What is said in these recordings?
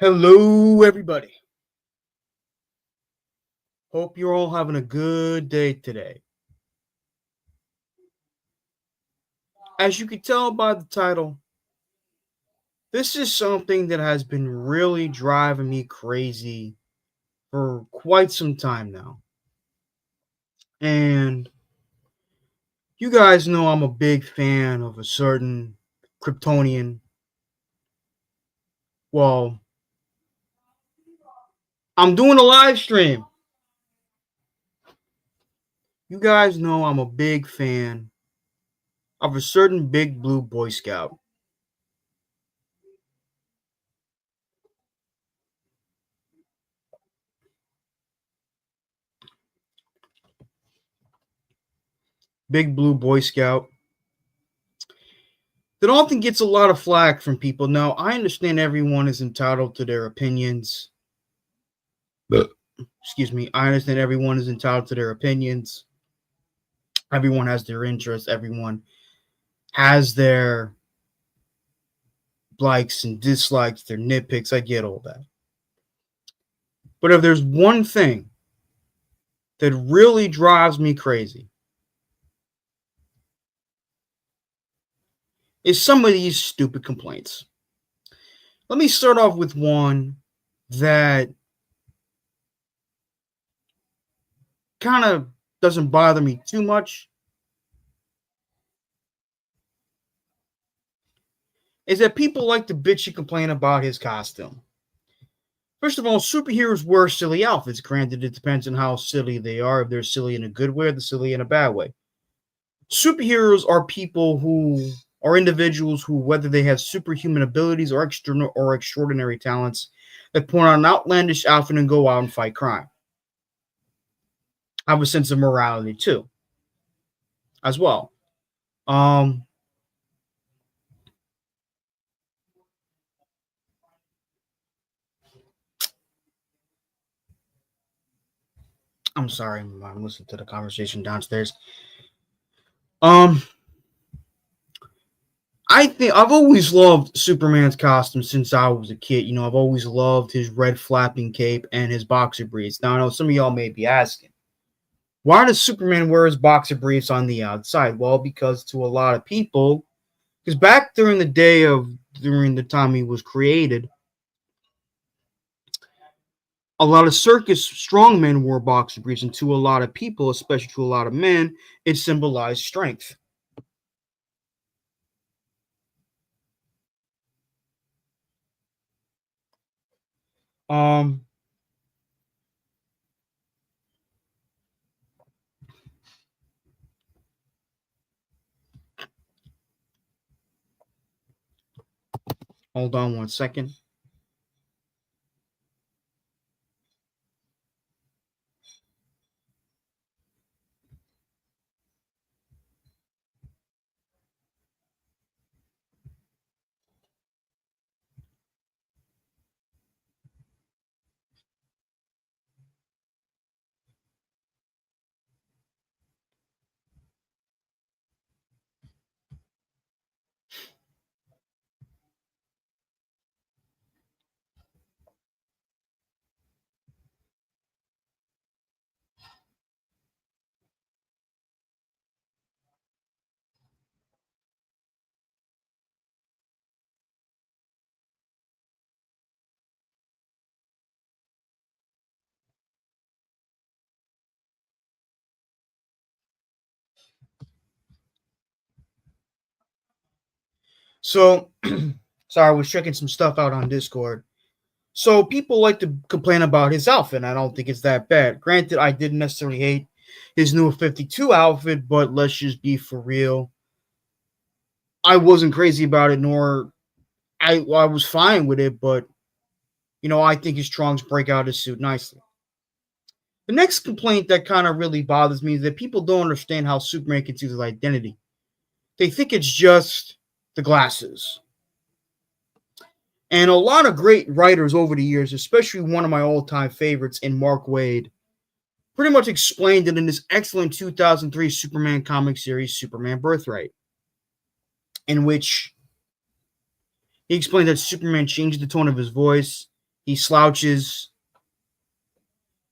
Hello, everybody. Hope you're all having a good day today. As you can tell by the title, this is something that has been really driving me crazy for quite some time now. And you guys know I'm a big fan of a certain Kryptonian. Well, I'm doing a live stream. You guys know I'm a big fan of a certain big blue Boy Scout. Big blue Boy Scout that often gets a lot of flack from people. Now, I understand everyone is entitled to their opinions. But, excuse me, I understand everyone is entitled to their opinions. Everyone has their interests. Everyone has their likes and dislikes, their nitpicks. I get all that. But if there's one thing that really drives me crazy, is some of these stupid complaints. Let me start off with one that kind of doesn't bother me too much. Is that people like to bitch and complain about his costume. First of all, superheroes wear silly outfits. Granted, it depends on how silly they are. If they're silly in a good way or they're silly in a bad way. Superheroes are people who are individuals who, whether they have superhuman abilities or extraordinary talents, that put on an outlandish outfit and go out and fight crime. Have a sense of morality too, as well. Um, I'm sorry, I'm listening to the conversation downstairs. Um, I think I've always loved Superman's costume since I was a kid. You know, I've always loved his red flapping cape and his boxer briefs. Now, I know some of y'all may be asking, why does Superman wear his boxer briefs on the outside? Well, because to a lot of people, because back during the time he was created, a lot of circus strongmen wore boxer briefs, and to a lot of people, especially to a lot of men, it symbolized strength. Um, Hold on one second. So, sorry, I was checking some stuff out on Discord. So people like to complain about his outfit. I don't think it's that bad. Granted, I didn't necessarily hate his new 52 outfit, but let's just be for real. I wasn't crazy about it, nor I was fine with it, but I think his trunks break out his suit nicely. The next complaint that kind of really bothers me is that people don't understand how Superman conceals his identity. They think it's just the glasses. And a lot of great writers over the years, especially one of my all-time favorites in Mark Waid, pretty much explained it in this excellent 2003 Superman comic series, Superman Birthright, in which he explained that Superman changed the tone of his voice, He slouches.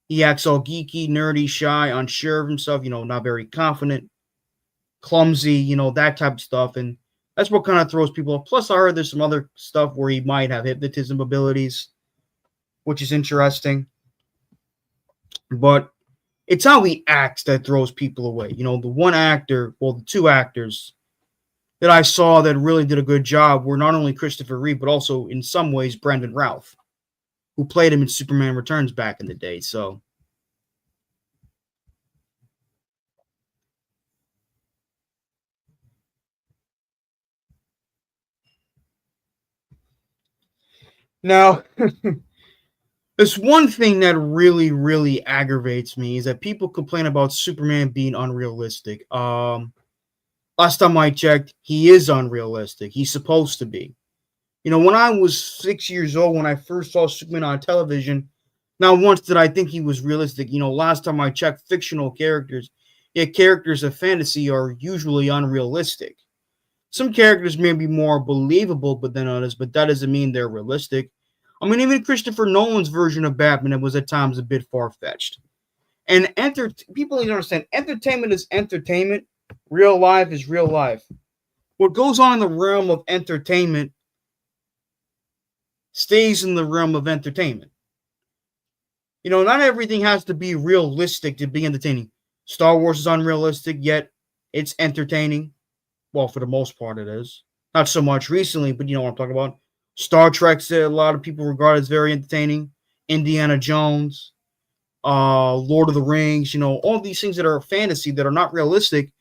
He acts all geeky, nerdy, shy, unsure of himself, not very confident, clumsy, that type of stuff. And that's what kind of throws people off. Plus, I heard there's some other stuff where he might have hypnotism abilities, which is interesting. But it's how he acts that throws people away. The one actor, well, the two actors that I saw that really did a good job were not only Christopher Reeve, but also in some ways Brendan Routh, who played him in Superman Returns back in the day. So now, there's one thing that really, really aggravates me is that people complain about Superman being unrealistic. Last time I checked, he is unrealistic. He's supposed to be. When I was 6 years old, when I first saw Superman on television, not once did I think he was realistic. Last time I checked, fictional characters, yet characters of fantasy are usually unrealistic. Some characters may be more believable but than others, but that doesn't mean they're realistic. I mean, even Christopher Nolan's version of Batman was at times a bit far fetched. And people need to understand entertainment is entertainment, real life is real life. What goes on in the realm of entertainment stays in the realm of entertainment. Not everything has to be realistic to be entertaining. Star Wars is unrealistic, yet it's entertaining. Well, for the most part, it is. Not so much recently, but you know what I'm talking about. Star Trek, a lot of people regard as very entertaining. Indiana Jones, Lord of the Rings, all these things that are fantasy that are not realistic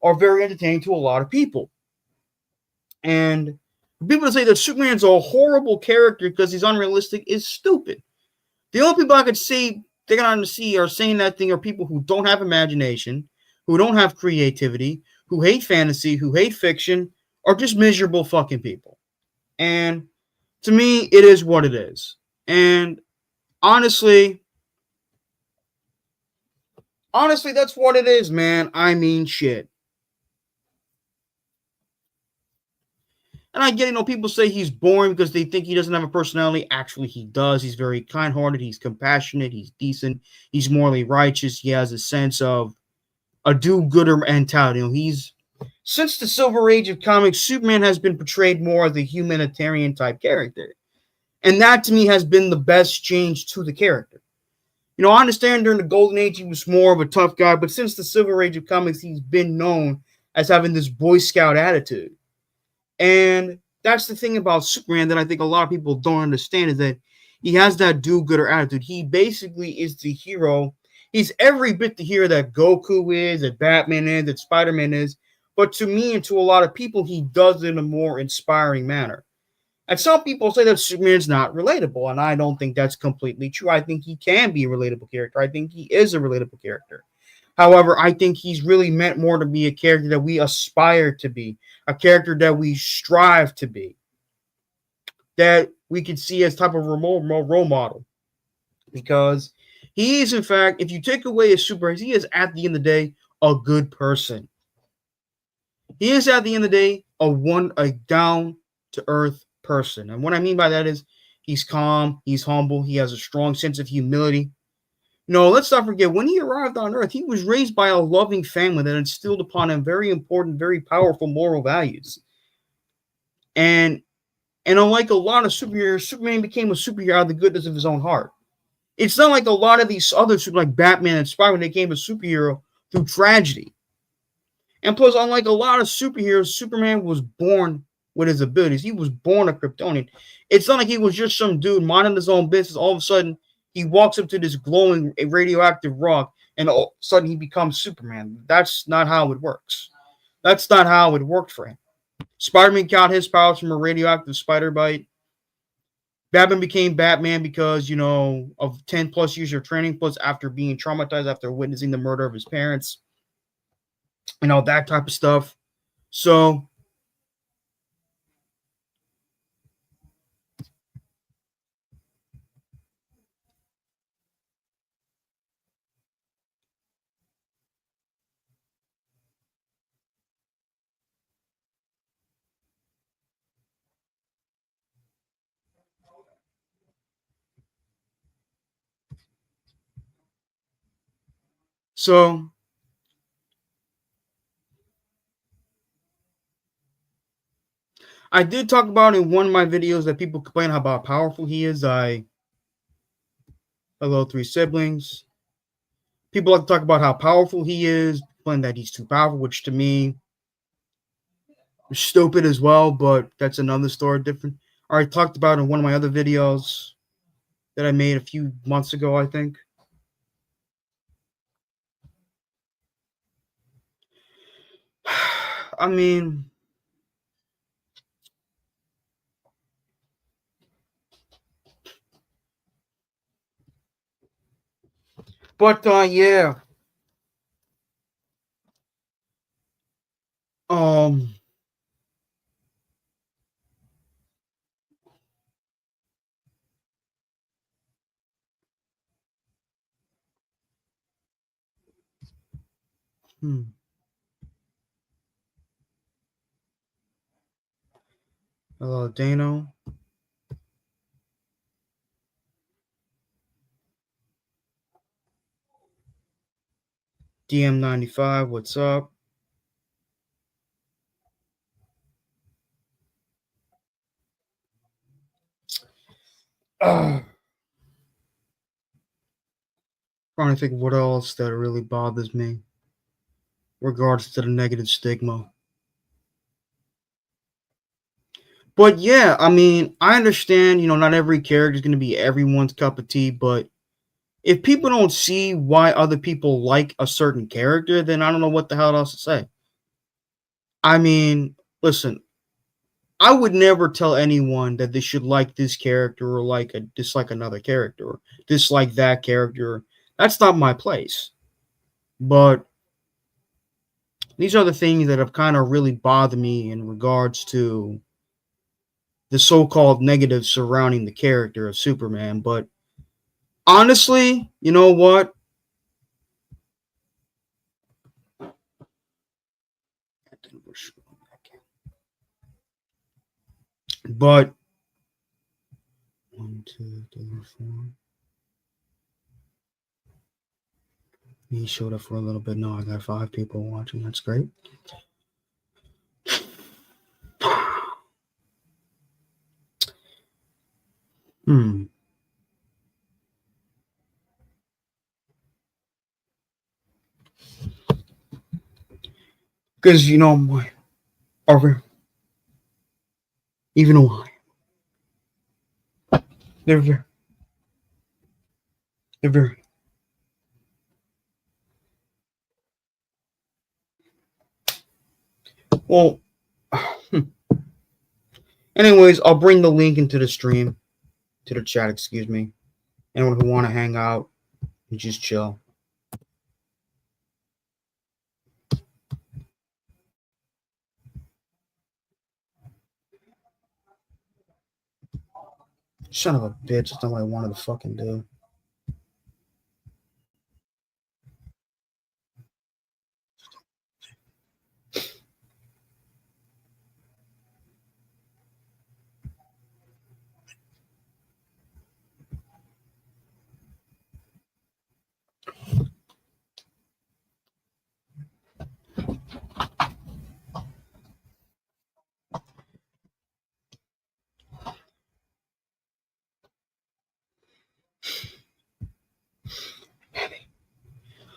are very entertaining to a lot of people. And people that say that Superman's a horrible character because he's unrealistic is stupid. The only people I could see they got on the sea are saying that thing are people who don't have imagination, who don't have creativity, who hate fantasy, who hate fiction, are just miserable fucking people. And to me, it is what it is. And honestly, that's what it is, man. I mean, shit. And I get, people say he's boring because they think he doesn't have a personality. Actually, he does. He's very kind hearted. He's compassionate. He's decent. He's morally righteous. He has a sense of a do gooder mentality. He's since the Silver Age of comics, Superman has been portrayed more as a humanitarian type character. And that to me has been the best change to the character. I understand during the Golden Age he was more of a tough guy, but since the Silver Age of comics, he's been known as having this Boy Scout attitude. And that's the thing about Superman that I think a lot of people don't understand is that he has that do-gooder attitude. He basically is the hero. He's every bit the hero that Goku is, that Batman is, that Spider-Man is. But to me and to a lot of people, he does it in a more inspiring manner. And some people say that Superman's not relatable, and I don't think that's completely true. I think he can be a relatable character. I think he is a relatable character. However, I think he's really meant more to be a character that we aspire to be, a character that we strive to be, that we can see as type of role model. Because he is, in fact, if you take away his superhero, he is at the end of the day a good person. He is at the end of the day a down to earth person. And what I mean by that is he's calm, he's humble, he has a strong sense of humility. No, let's not forget, when he arrived on Earth, he was raised by a loving family that instilled upon him very important, very powerful moral values. And unlike a lot of superheroes, Superman became a superhero out of the goodness of his own heart. It's not like a lot of these other like Batman and Spider-Man, they became a superhero through tragedy. And plus, unlike a lot of superheroes, Superman was born with his abilities. He was born a Kryptonian. It's not like he was just some dude minding his own business. All of a sudden, he walks up to this glowing radioactive rock, and all of a sudden he becomes Superman. That's not how it works. That's not how it worked for him. Spider-Man got his powers from a radioactive spider bite. Batman became Batman because, of 10 plus years of training, plus after being traumatized after witnessing the murder of his parents, that type of stuff. So, So I did talk about in one of my videos that people complain about how powerful he is. Hello, three siblings. People like to talk about how powerful he is, complain that he's too powerful, which to me is stupid as well, but that's another story different. I already talked about in one of my other videos that I made a few months ago, I think. I mean, but yeah. Um hmm. Hello, Dano. DM95, what's up? Uh, Trying to think of what else that really bothers me regards to the negative stigma. But yeah, I mean, I understand, not every character is going to be everyone's cup of tea, but if people don't see why other people like a certain character, then I don't know what the hell else to say. I mean, listen, I would never tell anyone that they should like this character or dislike another character or dislike that character. That's not my place. But these are the things that have kind of really bothered me in regards to the so-called negative surrounding the character of Superman. But honestly, you know what? But 1, 2, 3, 4. He showed up for a little bit. No, I got 5 people watching. That's great. Hmm. Because my over even why they're very, they're very. Well. Anyways, I'll bring the link into the stream, to the chat. Excuse me. Anyone who want to hang out and just chill. Son of a bitch. That's not what I wanted to fucking do.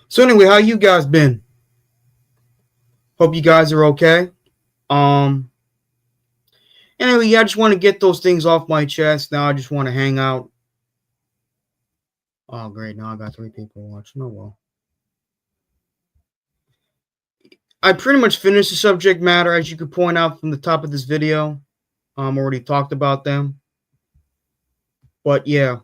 So anyway, how you guys been? Hope you guys are okay. Um. Anyway, yeah, I just want to get those things off my chest. Now I just want to hang out. Oh, great. Now I got 3 people watching. Oh, well. I pretty much finished the subject matter, as you could point out from the top of this video. Already talked about them. But yeah.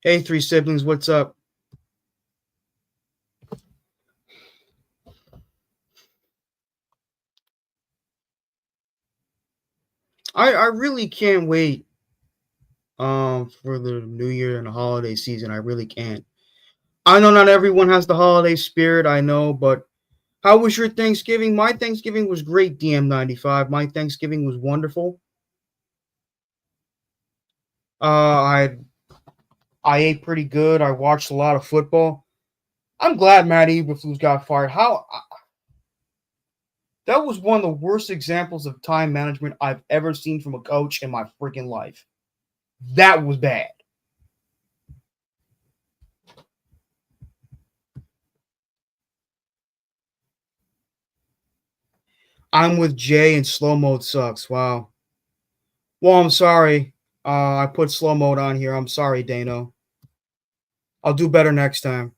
Hey, 3 siblings, what's up? I really can't wait for the new year and the holiday season. I really can't. I know not everyone has the holiday spirit, I know, but how was your Thanksgiving? My Thanksgiving was great, DM95. My Thanksgiving was wonderful. I ate pretty good. I watched a lot of football. I'm glad Matt Eberflus got fired. How that was one of the worst examples of time management I've ever seen from a coach in my freaking life. That was bad. I'm with Jay and slow mode sucks. Wow. Well, I'm sorry. I put slow mode on here. I'm sorry, Dano. I'll do better next time.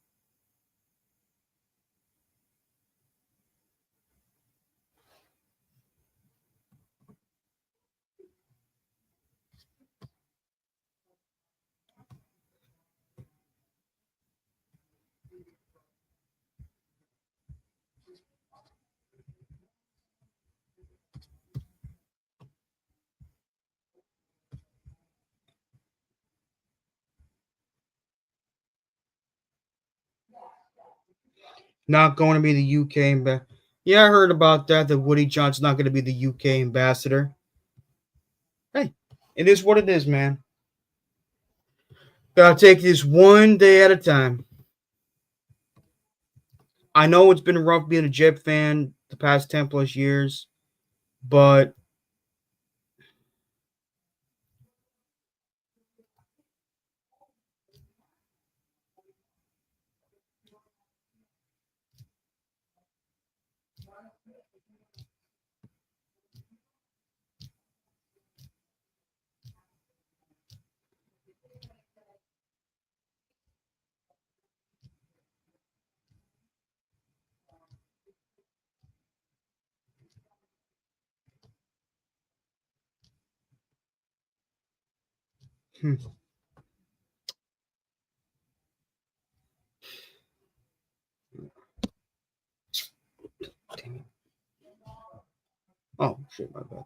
Not going to be the UK ambassador. Yeah, I heard about that. That Woody Johnson's not going to be the UK ambassador. Hey, it is what it is, man. Gotta take this one day at a time. I know it's been rough being a Jet fan the past 10 plus years, but hmm, damn it. Oh, shit, my bad.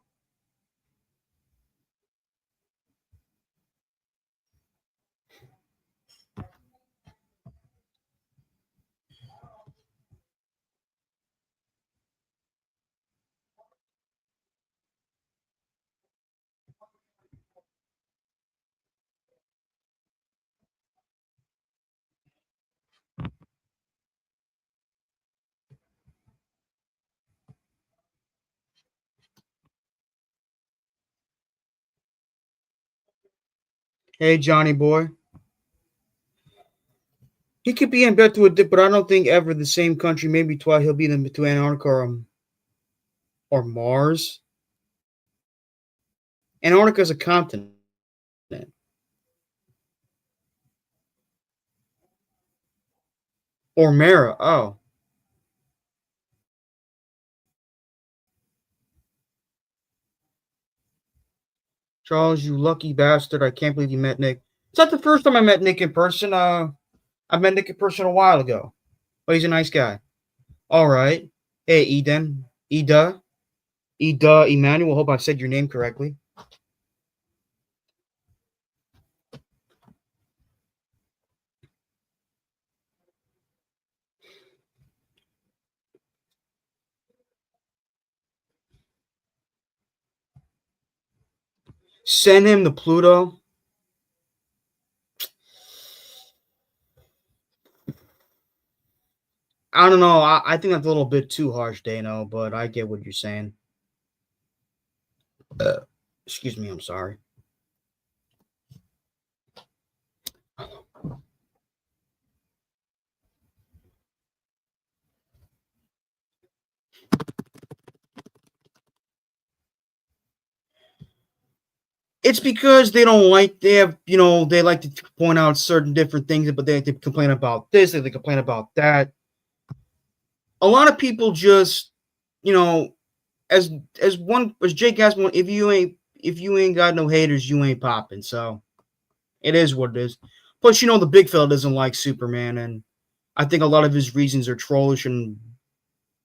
Hey, Johnny boy. He could be in bed to a dip, but I don't think ever the same country. Maybe twice he'll be in to Antarctica or Mars. Antarctica is a continent. Or Mara. Oh, Charles, you lucky bastard. I can't believe you met Nick. It's not the first time I met Nick in person. I met Nick in person a while ago. Oh, he's a nice guy. All right. Hey, Eda, Emmanuel. Hope I said your name correctly. Send him to Pluto. I don't know. I think that's a little bit too harsh, Dano, but I get what you're saying. Uh, Excuse me. I'm sorry. It's because they don't like they have they like to point out certain different things, but they complain about this, they complain about that. A lot of people just you know as as Jake asked one, if you ain't got no haters, you ain't popping. So it is what it is. Plus, the big fella doesn't like Superman, and I think a lot of his reasons are trollish and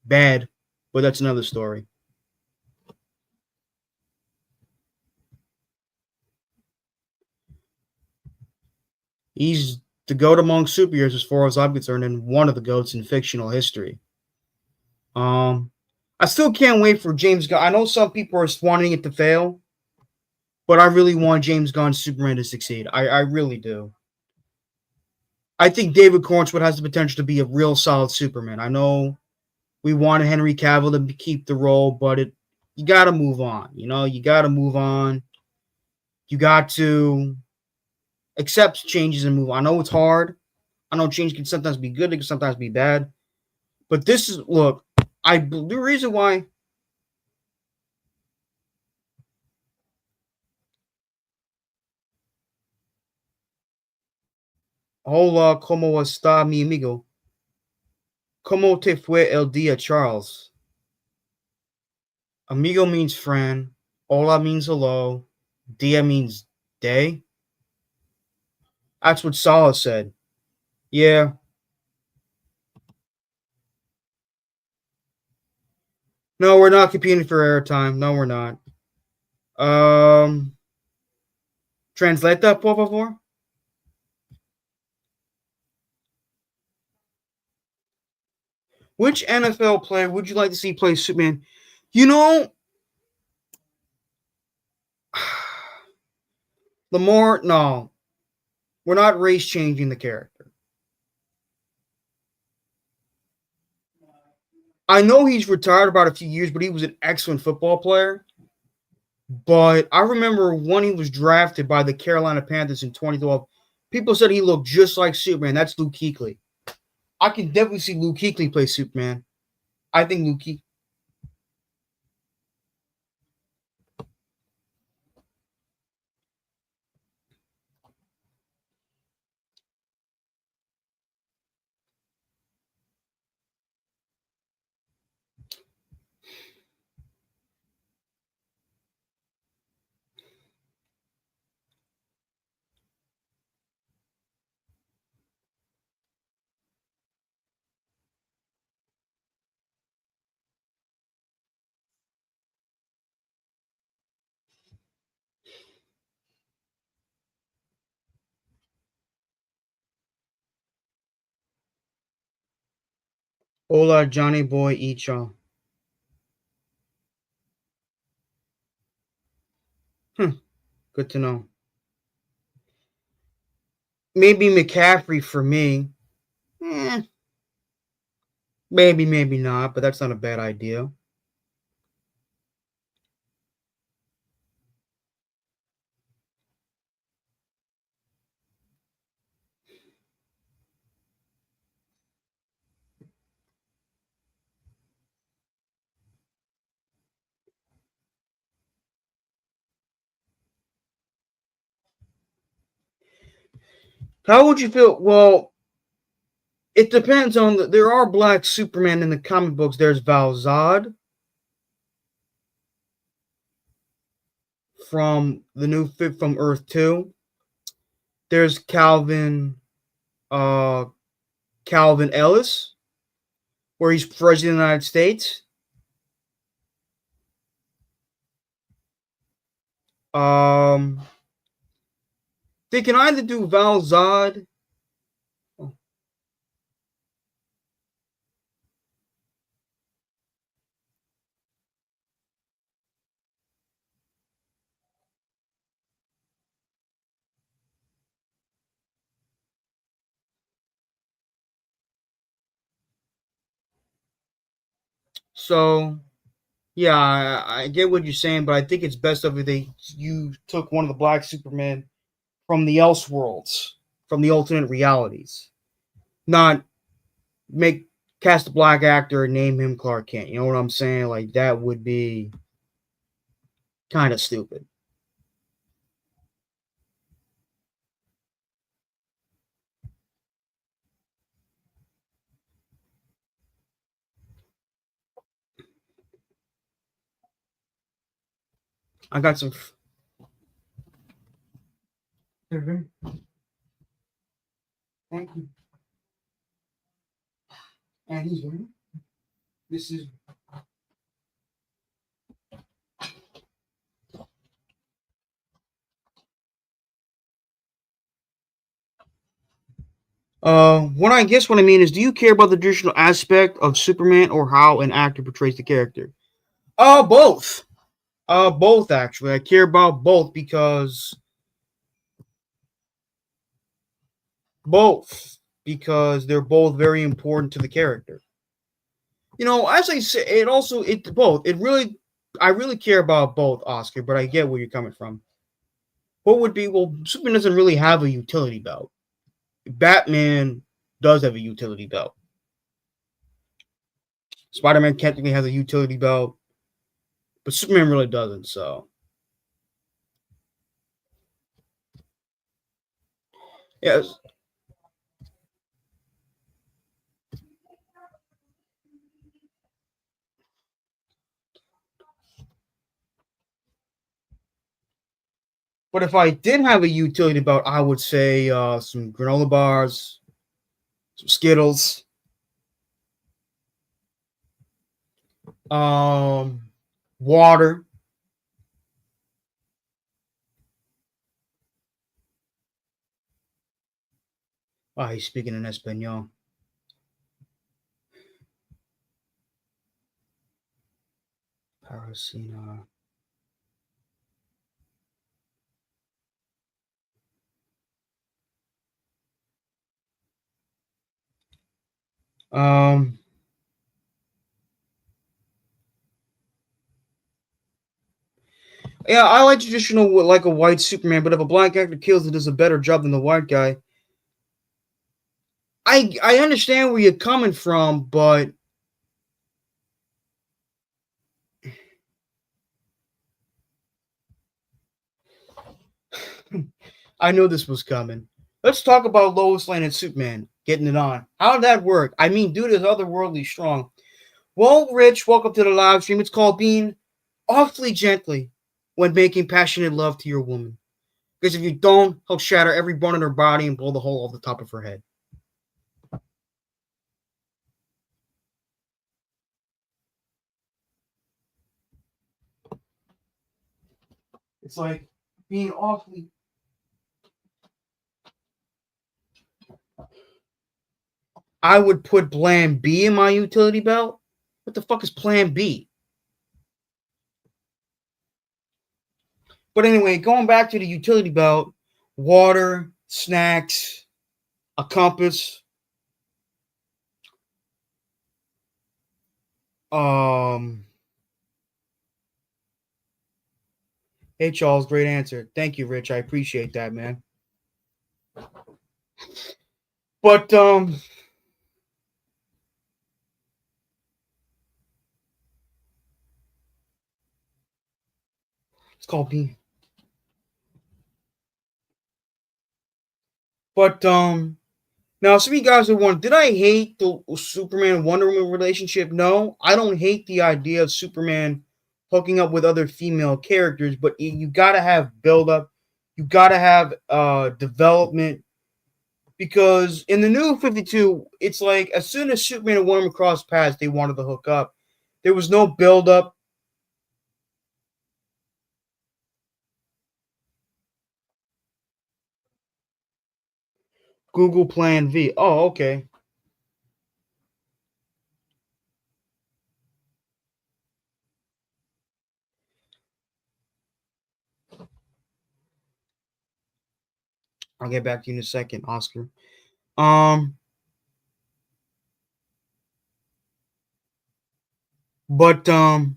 bad, but that's another story. He's the goat among superheroes as far as I'm concerned, and one of the goats in fictional history. Um, I still can't wait for James Gunn. I know some people are wanting it to fail, but I really want James Gunn's Superman to succeed. I really do. I think David Cornswood has the potential to be a real solid Superman. I know we wanted Henry Cavill to keep the role, but you got to move on. You got to move on. You got to accept changes and move on. I know it's hard. I know change can sometimes be good, it can sometimes be bad. But this is look, the reason why. Hola, ¿cómo está mi amigo? ¿Cómo te fue el día, Charles? Amigo means friend. Hola means hello. Dia means day. That's what Salah said. Yeah. No, we're not competing for airtime. No, we're not. Translate that, por favor. Which NFL player would you like to see play Superman? You know, no, we're not race changing the character. I know he's retired about a few years, but he was an excellent football player. But I remember when he was drafted by the Carolina Panthers in 2012, people said he looked just like Superman. That's Luke Kuechly. I can definitely see Luke Kuechly play Superman. I think Luke Kuechly. Hola, Johnny Boy Icha. Good to know. Maybe McCaffrey for me. Eh, maybe not, but that's not a bad idea. How would you feel? Well, it depends on there are black Superman in the comic books. There's Val Zod from the new Fit from Earth 2. There's uh Calvin Ellis, where he's president of the United States. Um they can either do Val Zod. So yeah, I get what you're saying, but I think it's best if you took one of the black Supermen from the Elseworlds, from the alternate realities, not make cast a black actor and name him Clark Kent. You know what I'm saying? Like that would be kind of stupid. I got some. Thank you. And he's this is. What I mean is, do you care about the traditional aspect of Superman or how an actor portrays the character? Both. Both actually. I care about both because they're both very important to the character. As I say, it both. I really care about both, Oscar, but I get where you're coming from. What would be well, Superman doesn't really have a utility belt. Batman does have a utility belt. Spider-Man technically has a utility belt, but Superman really doesn't. So yes, but if I did have a utility belt, I would say some granola bars, some Skittles, um, water. Oh, he's speaking in Espanol. Parasina. Um, yeah, I like traditional like a white Superman, but if a black actor kills it, does a better job than the white guy. I understand where you're coming from, but I know this was coming. Let's talk about Lois Lane and Superman getting it on. How did that work? I mean, dude is otherworldly strong. Well, Rich, welcome to the live stream. It's called being awfully gently when making passionate love to your woman. Because if you don't, he'll shatter every bone in her body and blow the hole off the top of her head. It's like being awfully. I would put Plan B in my utility belt. What the fuck is Plan B? But anyway, going back to the utility belt, water, snacks, a compass. Um. Hey Charles, great answer. Thank you, Rich. I appreciate that, man. But it's called B. But now some of you guys are wondering, did I hate the Superman Wonder Woman relationship? No, I don't hate the idea of Superman hooking up with other female characters, but you gotta have build up, you gotta have development. Because in the new 52, it's like as soon as Superman and Wonder Woman crossed paths, they wanted to hook up. There was no build up. Google Plan V. Oh, okay. I'll get back to you in a second, Oscar. Um, but um,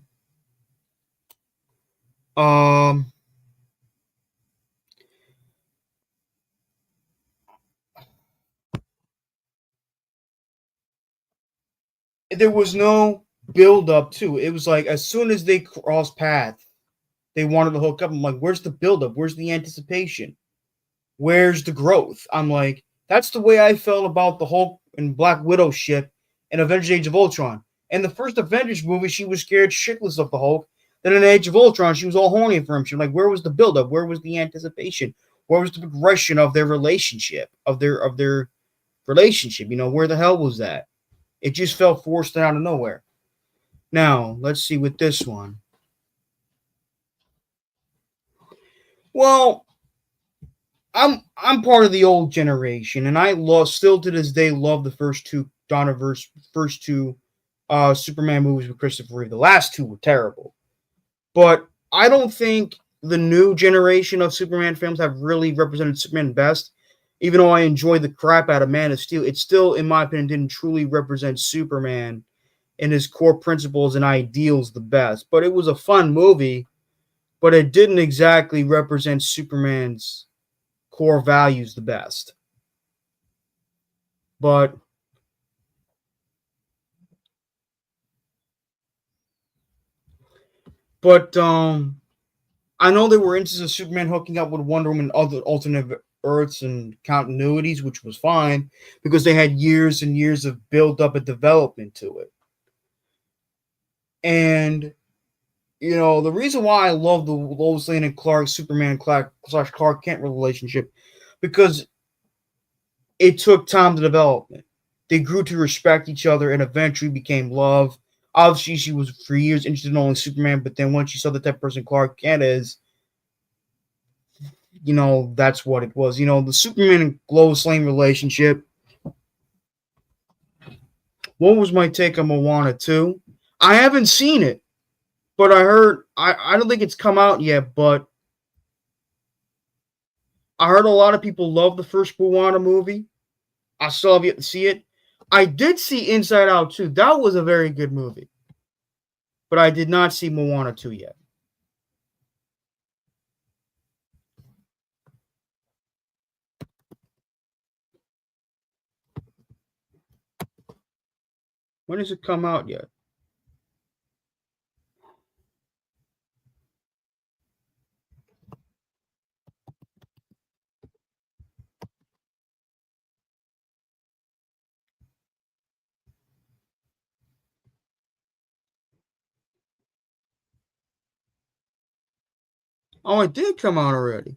there was no build up to it. It was like as soon as they crossed paths, they wanted to hook up. I'm like, where's the build up? Where's the anticipation? Where's the growth? I'm like, that's the way I felt about the Hulk and Black Widow ship in Avengers Age of Ultron. In the first Avengers movie, she was scared shitless of the Hulk. Then in Age of Ultron, she was all horny for him. She was like, where was the buildup? Where was the anticipation? Where was the progression of their relationship? Of their relationship? Where the hell was that? It just felt forced out of nowhere. Now, let's see with this one. Well, I'm part of the old generation, and I still to this day love the first two Superman movies with Christopher Reeve. The last two were terrible, but I don't think the new generation of Superman films have really represented Superman best. Even though I enjoy the crap out of Man of Steel, it still, in my opinion, didn't truly represent Superman and his core principles and ideals the best. But it was a fun movie, but it didn't exactly represent Superman's core values the best. But but I know there were instances of Superman hooking up with Wonder Woman in other alternate Earths and continuities, which was fine because they had years and years of build up and development to it. And the reason why I love the Lois Lane and Clark Superman slash Clark Kent relationship because it took time to develop it. They grew to respect each other and eventually became love. Obviously, she was for years interested in only Superman, but then once she saw the type of person Clark Kent is, that's what it was. The Superman and Lois Lane relationship. What was my take on Moana 2? I haven't seen it, but I heard, I don't think it's come out yet, but I heard a lot of people love the first Moana movie. I still have yet to see it. I did see Inside Out 2. That was a very good movie, but I did not see Moana 2 yet. When does it come out yet? Oh, it did come out already.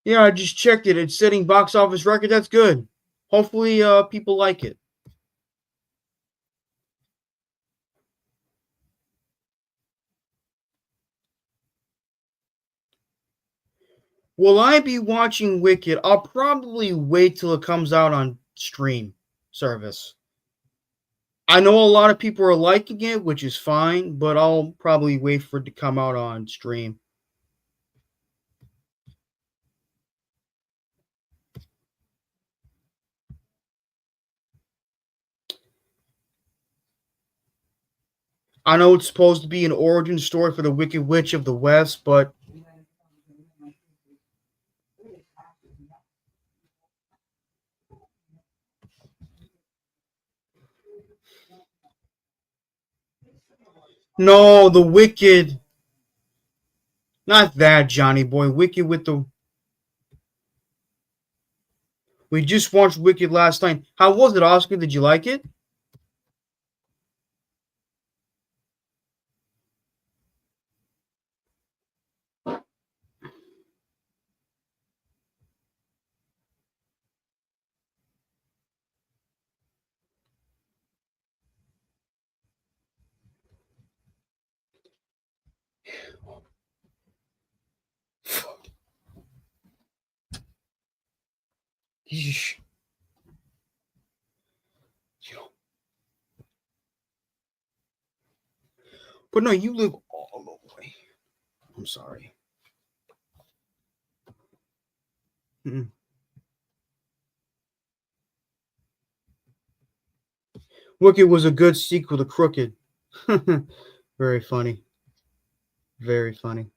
Yeah, I just checked it. It's setting box office record. That's good. Hopefully, people like it. Will I be watching Wicked? I'll probably wait till it comes out on stream service. I know a lot of people are liking it, which is fine, but I'll probably wait for it to come out on stream. I know it's supposed to be an origin story for the Wicked Witch of the West, but no, the Wicked, not that Johnny Boy. Wicked with the. We just watched Wicked last night. How was it, Oscar? Did you like it? Yeesh. But no, you live all the way. I'm sorry. Mm-mm. Wicked was a good sequel to Crooked. Very funny. Very funny.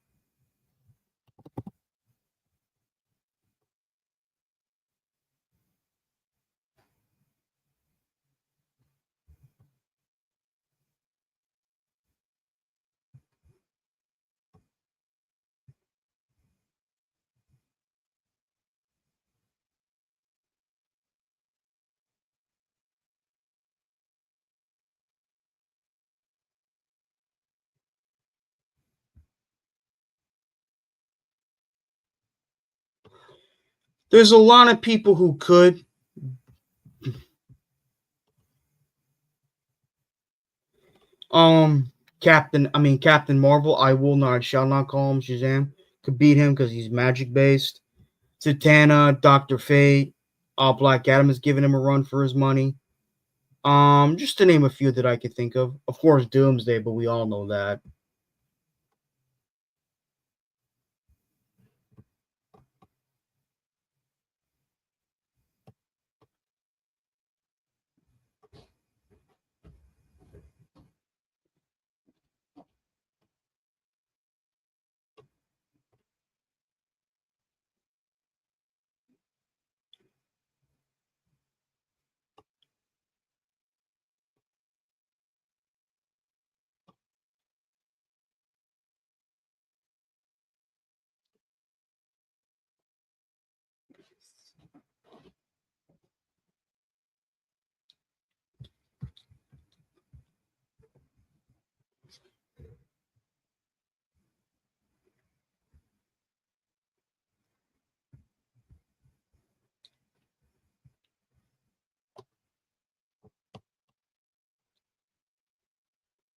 There's a lot of people who could. Captain Marvel. I will not, shall not call him Shazam. Could beat him because he's magic based. Zatanna, Doctor Fate. Black Adam is giving him a run for his money. Just to name a few that I could think of. Of course, Doomsday, but we all know that.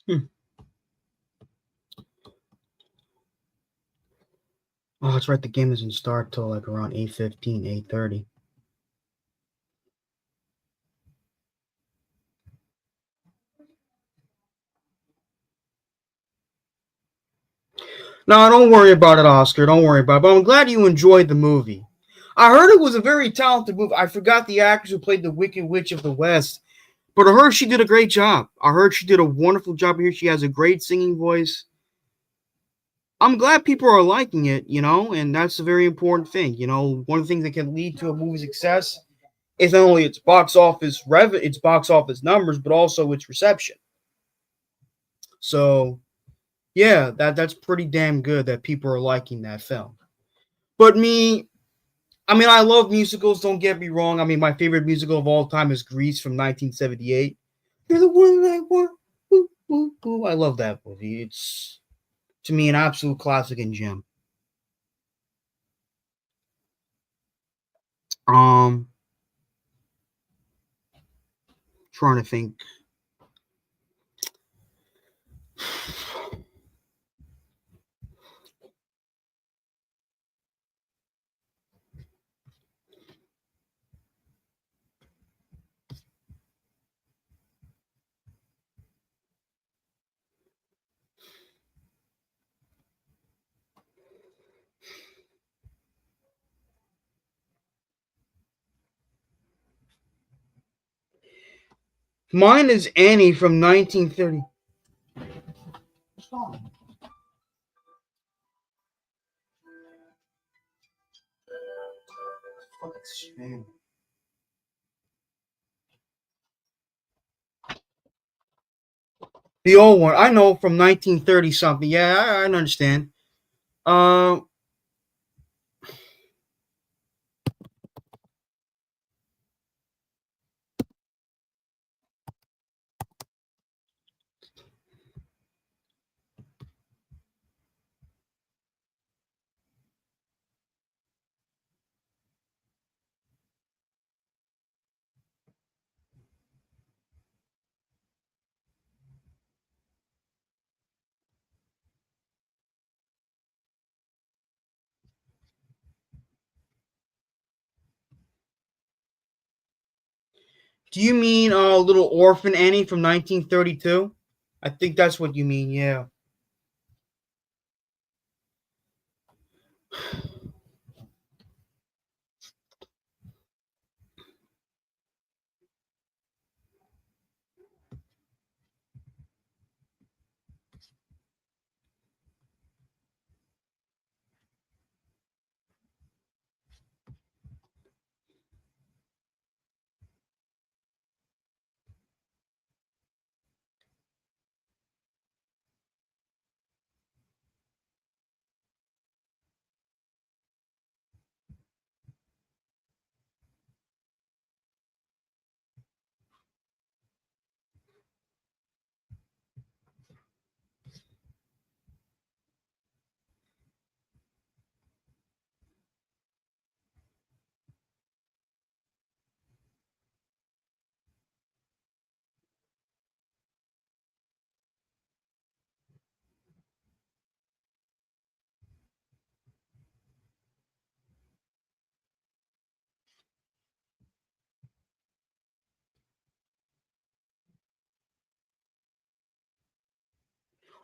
Hmm. Oh, that's right. The game doesn't start till like around 8:15, 8:30. No, don't worry about it, Oscar. Don't worry about it. But I'm glad you enjoyed the movie. I heard it was a very talented movie. I forgot the actress who played the Wicked Witch of the West, but I heard she did a great job. I heard she did a wonderful job here. She has a great singing voice. I'm glad people are liking it, and that's a very important thing. One of the things that can lead to a movie's success is not only its box office numbers, but also its reception. So yeah, that's pretty damn good that people are liking that film. But I mean, I love musicals. Don't get me wrong. I mean, my favorite musical of all time is Grease from 1978. You're the one I want. Ooh, ooh, ooh. I love that movie. It's to me an absolute classic and gem. Um, Trying to think. Mine is Annie from 1930. The old one, I know from 1930 something. Yeah, I understand. Uh, do you mean Little Orphan Annie from 1932? I think that's what you mean. Yeah.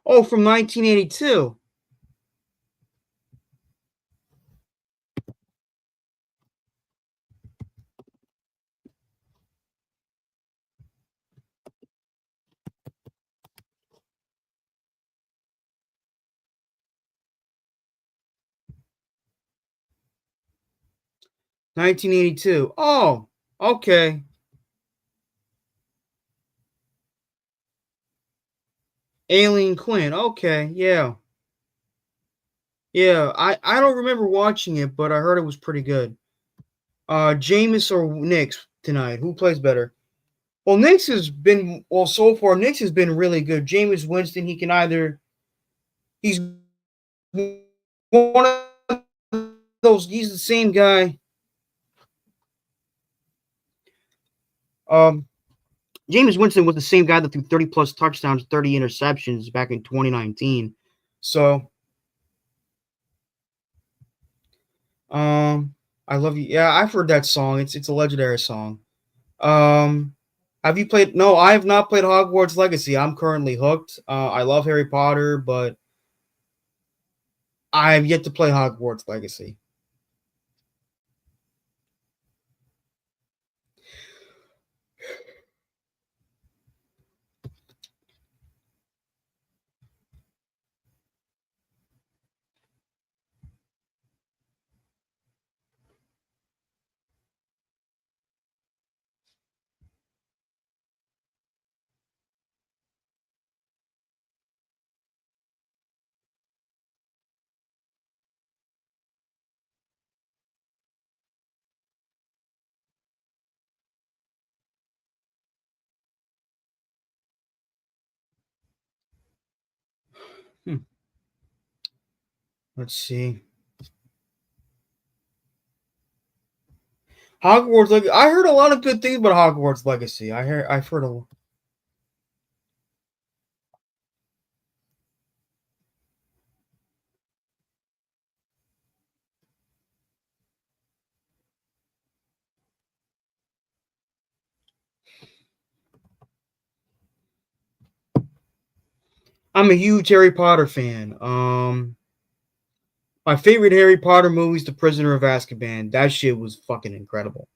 Oh, from 1982. 1982. Oh, okay. Alien Quinn. Okay, yeah. Yeah, I don't remember watching it, but I heard it was pretty good. Jameis or Knicks tonight? Who plays better? Well, Knicks has been well so far. Knicks has been really good. Jameis Winston, he can either he's one of those. He's the same guy. Um, Jameis Winston was the same guy that threw 30 plus touchdowns, 30 interceptions back in 2019. So, I love you. Yeah, I've heard that song. It's a legendary song. Um, have you played? No, I have not played Hogwarts Legacy. I'm currently hooked. I love Harry Potter, but I have yet to play Hogwarts Legacy. Hmm, let's see. Hogwarts Legacy. I heard a lot of good things about Hogwarts Legacy. I've heard a. I'm a huge Harry Potter fan. My favorite Harry Potter movie is The Prisoner of Azkaban. That shit was fucking incredible.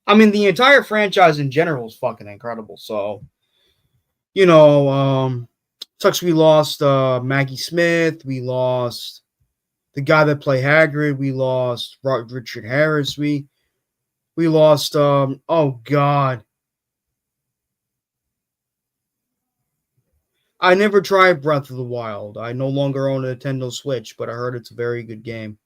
I mean, the entire franchise in general is fucking incredible. So, you know, sucks we lost Maggie Smith. We lost the guy that played Hagrid. We lost Richard Harris. We lost oh god. I never tried Breath of the Wild. I no longer own a Nintendo Switch, but I heard it's a very good game.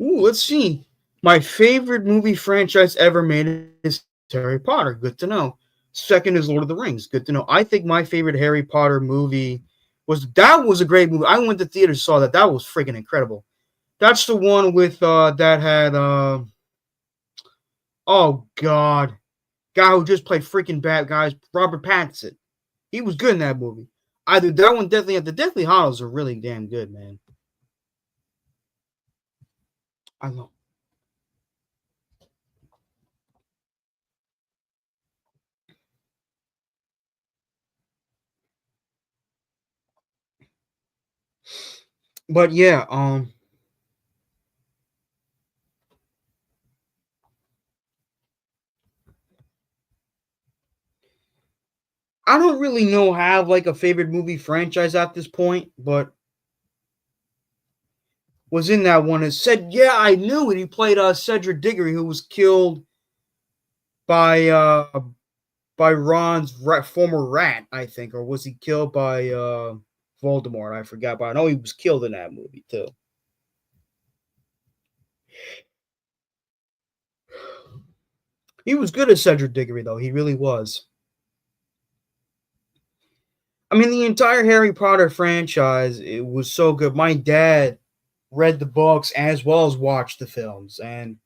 Ooh, let's see. My favorite movie franchise ever made is Harry Potter. Good to know. Second is Lord of the Rings. Good to know. I think my favorite Harry Potter movie was a great movie. I went to theater, saw that. That was freaking incredible. That's the one with that had oh god, guy who just played freaking bad guys, Robert Pattinson. He was good in that movie. Either that one, definitely. The Deathly Hollows are really damn good, man. I love, but yeah, I don't really know have like a favorite movie franchise at this point, but was in that one. It said, yeah, I knew it. He played Cedric Diggory, who was killed by Ron's former rat, I think, or was he killed by Voldemort? I forgot, but I know he was killed in that movie too. He was good as Cedric Diggory, though. He really was. I mean, the entire Harry Potter franchise, it was so good. My dad read the books as well as watched the films. And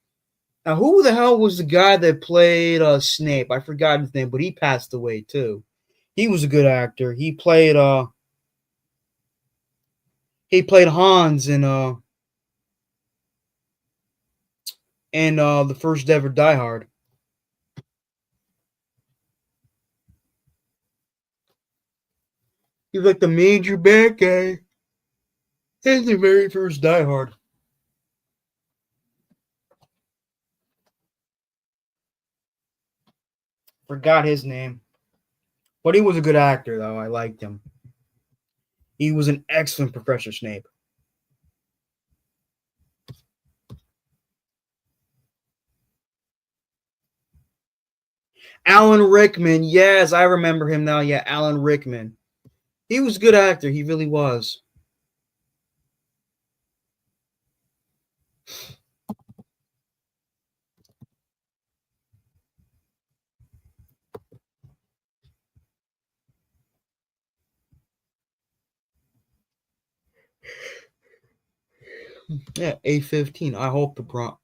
now, who the hell was the guy that played Snape? I forgot his name, but he passed away too. He was a good actor. He played Hans in the first ever Die Hard. He's like the major bad guy in the very first Die Hard. Forgot his name, but he was a good actor though. I liked him. He was an excellent Professor Snape. Alan Rickman, yes, I remember him now. Yeah, Alan Rickman. He was a good actor. He really was. Yeah, A15. I hope the prompt.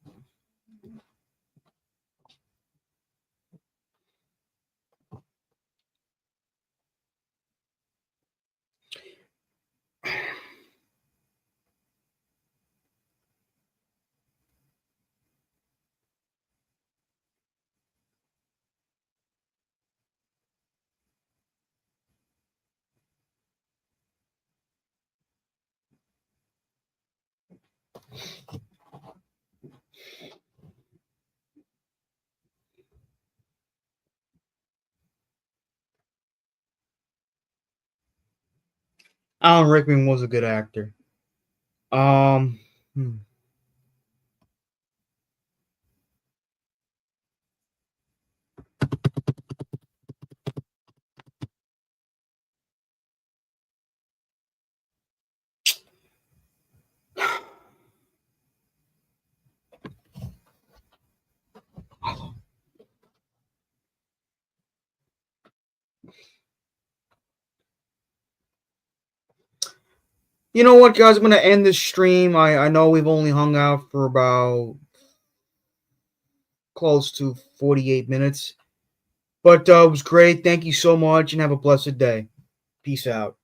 Alan Rickman was a good actor. Um, hmm. You know what, guys? I'm gonna end this stream. I know we've only hung out for about close to 48 minutes, but it was great. Thank you so much, and have a blessed day. Peace out.